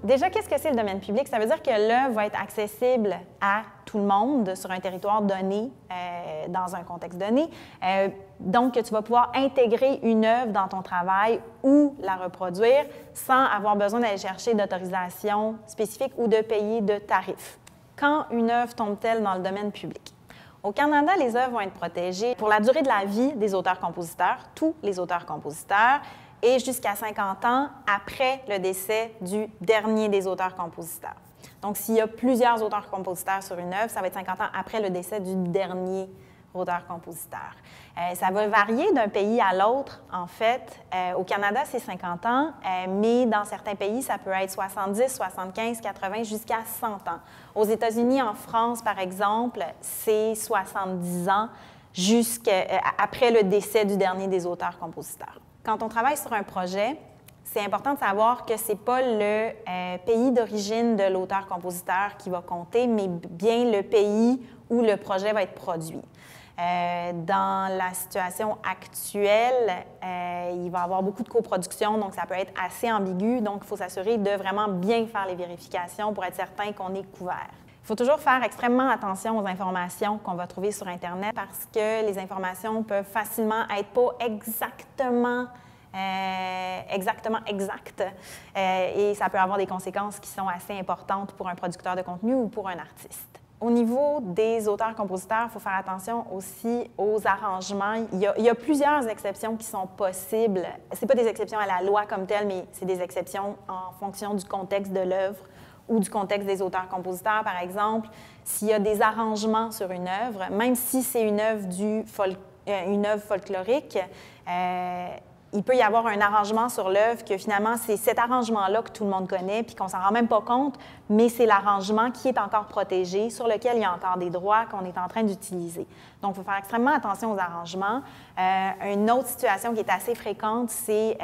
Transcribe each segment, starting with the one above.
Déjà, qu'est-ce que c'est le domaine public? Ça veut dire que l'œuvre va être accessible à tout le monde sur un territoire donné, dans un contexte donné. Donc, tu vas pouvoir intégrer une œuvre dans ton travail ou la reproduire sans avoir besoin d'aller chercher d'autorisation spécifique ou de payer de tarifs. Quand une œuvre tombe-t-elle dans le domaine public? Au Canada, les œuvres vont être protégées pour la durée de la vie des auteurs-compositeurs, tous les auteurs-compositeurs, et jusqu'à 50 ans après le décès du dernier des auteurs-compositeurs. Donc, s'il y a plusieurs auteurs-compositeurs sur une œuvre, ça va être 50 ans après le décès du dernier auteur-compositeur. Ça va varier d'un pays à l'autre, en fait. Au Canada, c'est 50 ans, mais dans certains pays, ça peut être 70, 75, 80, jusqu'à 100 ans. Aux États-Unis, en France, par exemple, c'est 70 ans après le décès du dernier des auteurs-compositeurs. Quand on travaille sur un projet, c'est important de savoir que ce n'est pas le pays d'origine de l'auteur-compositeur qui va compter, mais bien le pays où le projet va être produit. Dans la situation actuelle, il va y avoir beaucoup de coproduction, donc ça peut être assez ambigu. Donc, il faut s'assurer de vraiment bien faire les vérifications pour être certain qu'on est couvert. Il faut toujours faire extrêmement attention aux informations qu'on va trouver sur Internet parce que les informations peuvent facilement être pas exactement exactes et ça peut avoir des conséquences qui sont assez importantes pour un producteur de contenu ou pour un artiste. Au niveau des auteurs-compositeurs, il faut faire attention aussi aux arrangements. Il y a plusieurs exceptions qui sont possibles. Ce n'est pas des exceptions à la loi comme telle, mais c'est des exceptions en fonction du contexte de l'œuvre ou du contexte des auteurs-compositeurs. Par exemple, s'il y a des arrangements sur une œuvre, même si c'est une œuvre folklorique, il peut y avoir un arrangement sur l'œuvre que finalement, c'est cet arrangement-là que tout le monde connaît puis qu'on ne s'en rend même pas compte, mais c'est l'arrangement qui est encore protégé, sur lequel il y a encore des droits qu'on est en train d'utiliser. Donc, il faut faire extrêmement attention aux arrangements. Une autre situation qui est assez fréquente, c'est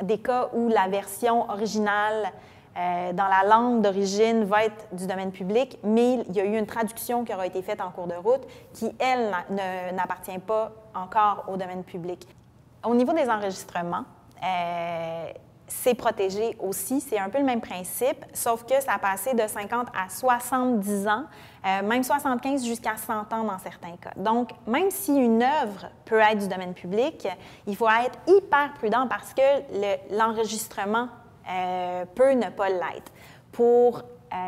des cas où la version originale dans la langue d'origine va être du domaine public, mais il y a eu une traduction qui aura été faite en cours de route qui, elle, n'appartient pas encore au domaine public. Au niveau des enregistrements, c'est protégé aussi. C'est un peu le même principe, sauf que ça a passé de 50 à 70 ans, même 75 jusqu'à 100 ans dans certains cas. Donc, même si une œuvre peut être du domaine public, il faut être hyper prudent parce que l'enregistrement peut ne pas l'être. Pour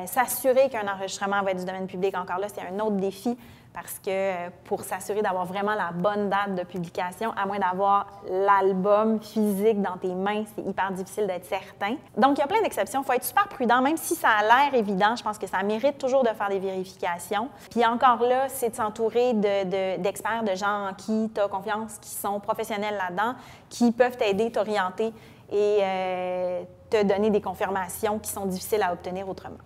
s'assurer qu'un enregistrement va être du domaine public, encore là, c'est un autre défi parce que pour s'assurer d'avoir vraiment la bonne date de publication, à moins d'avoir l'album physique dans tes mains, c'est hyper difficile d'être certain. Donc, il y a plein d'exceptions. Il faut être super prudent, même si ça a l'air évident. Je pense que ça mérite toujours de faire des vérifications. Puis encore là, c'est de s'entourer d'experts, de gens en qui tu as confiance, qui sont professionnels là-dedans, qui peuvent t'aider, t'orienter et te donner des confirmations qui sont difficiles à obtenir autrement.